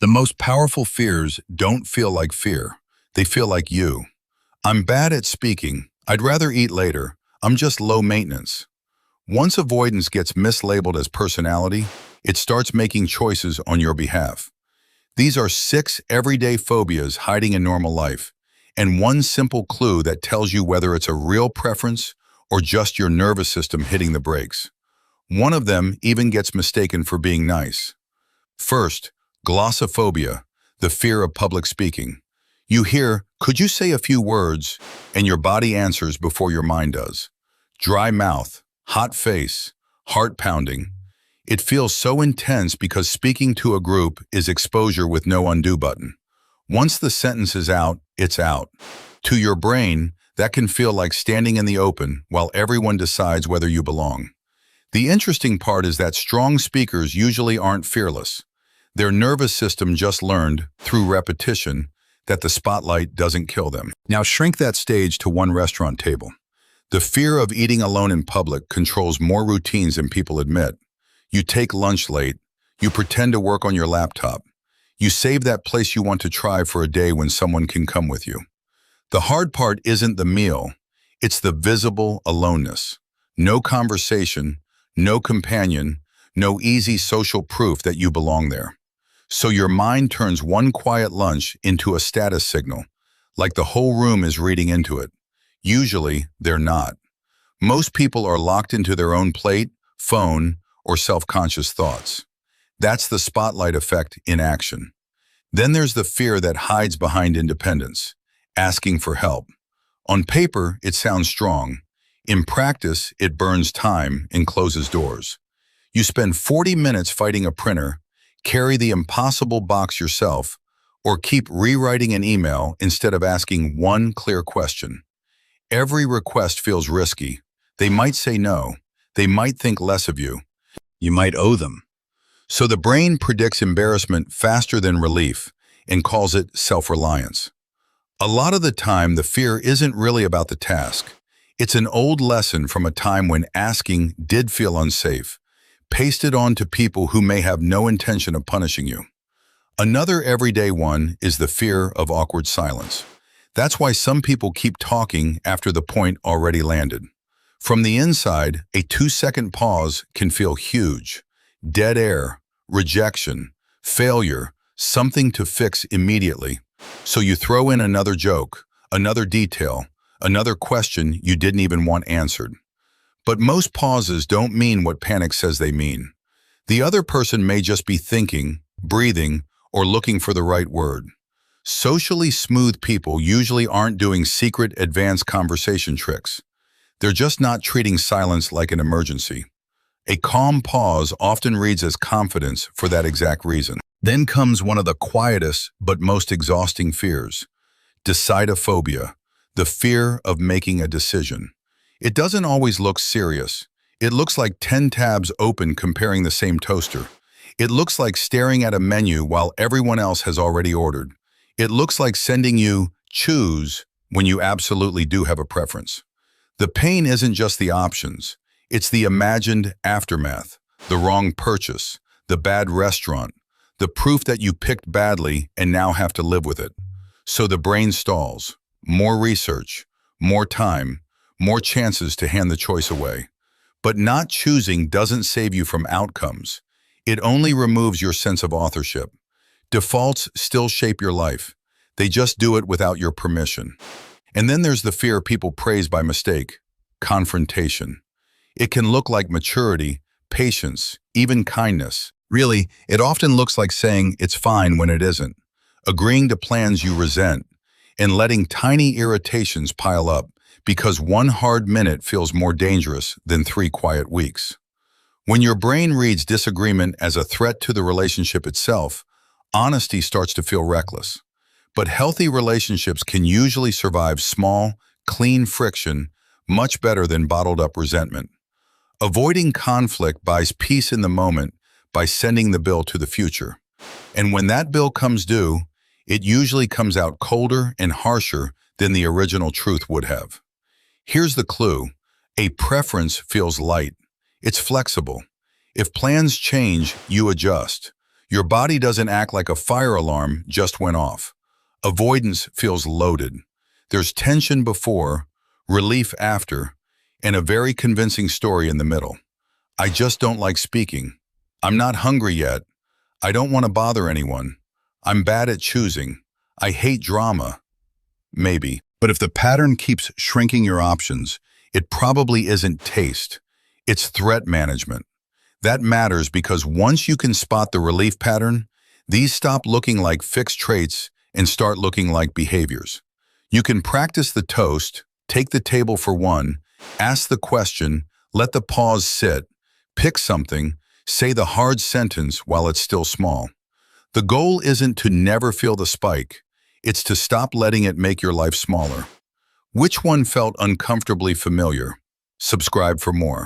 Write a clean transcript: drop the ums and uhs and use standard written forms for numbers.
The most powerful fears don't feel like fear. They feel like you. I'm bad at speaking. I'd rather eat later. I'm just low maintenance. Once avoidance gets mislabeled as personality, it starts making choices on your behalf. These are 6 everyday phobias hiding in normal life, and one simple clue that tells you whether it's a real preference or just your nervous system hitting the brakes. One of them even gets mistaken for being nice. First, glossophobia, the fear of public speaking. You hear, "Could you say a few words?" and your body answers before your mind does. Dry mouth, hot face, heart pounding. It feels so intense because speaking to a group is exposure with no undo button. Once the sentence is out, it's out. To your brain, that can feel like standing in the open while everyone decides whether you belong. The interesting part is that strong speakers usually aren't fearless. Their nervous system just learned, through repetition, that the spotlight doesn't kill them. Now shrink that stage to one restaurant table. The fear of eating alone in public controls more routines than people admit. You take lunch late. You pretend to work on your laptop. You save that place you want to try for a day when someone can come with you. The hard part isn't the meal. It's the visible aloneness. No conversation, no companion, no easy social proof that you belong there. So your mind turns one quiet lunch into a status signal, like the whole room is reading into it. Usually, they're not. Most people are locked into their own plate, phone, or self-conscious thoughts. That's the spotlight effect in action. Then there's the fear that hides behind independence, asking for help. On paper, it sounds strong. In practice, it burns time and closes doors. You spend 40 minutes fighting a printer, carry the impossible box yourself, or keep rewriting an email instead of asking one clear question. Every request feels risky. They might say no. They might think less of you. You might owe them. So the brain predicts embarrassment faster than relief and calls it self-reliance. A lot of the time, the fear isn't really about the task. It's an old lesson from a time when asking did feel unsafe, pasted on to people who may have no intention of punishing you. Another everyday one is the fear of awkward silence. That's why some people keep talking after the point already landed. From the inside, a 2-second pause can feel huge. Dead air, rejection, failure, something to fix immediately. So you throw in another joke, another detail, another question you didn't even want answered. But most pauses don't mean what panic says they mean. The other person may just be thinking, breathing, or looking for the right word. Socially smooth people usually aren't doing secret advanced conversation tricks. They're just not treating silence like an emergency. A calm pause often reads as confidence for that exact reason. Then comes one of the quietest but most exhausting fears, decidophobia, the fear of making a decision. It doesn't always look serious. It looks like 10 tabs open comparing the same toaster. It looks like staring at a menu while everyone else has already ordered. It looks like sending you choose when you absolutely do have a preference. The pain isn't just the options. It's the imagined aftermath, the wrong purchase, the bad restaurant, the proof that you picked badly and now have to live with it. So the brain stalls. More research, more time, more chances to hand the choice away. But not choosing doesn't save you from outcomes. It only removes your sense of authorship. Defaults still shape your life. They just do it without your permission. And then there's the fear people praise by mistake, confrontation. It can look like maturity, patience, even kindness. Really, it often looks like saying it's fine when it isn't, agreeing to plans you resent, and letting tiny irritations pile up because one hard minute feels more dangerous than 3 quiet weeks. When your brain reads disagreement as a threat to the relationship itself, honesty starts to feel reckless. But healthy relationships can usually survive small, clean friction much better than bottled-up resentment. Avoiding conflict buys peace in the moment by sending the bill to the future. And when that bill comes due, it usually comes out colder and harsher than the original truth would have. Here's the clue. A preference feels light. It's flexible. If plans change, you adjust. Your body doesn't act like a fire alarm just went off. Avoidance feels loaded. There's tension before, relief after, and a very convincing story in the middle. I just don't like speaking. I'm not hungry yet. I don't want to bother anyone. I'm bad at choosing. I hate drama. Maybe. But if the pattern keeps shrinking your options, it probably isn't taste. It's threat management. That matters because once you can spot the relief pattern, these stop looking like fixed traits and start looking like behaviors. You can practice the toast, take the table for one, ask the question, let the pause sit, pick something, say the hard sentence while it's still small. The goal isn't to never feel the spike. It's to stop letting it make your life smaller. Which one felt uncomfortably familiar? Subscribe for more.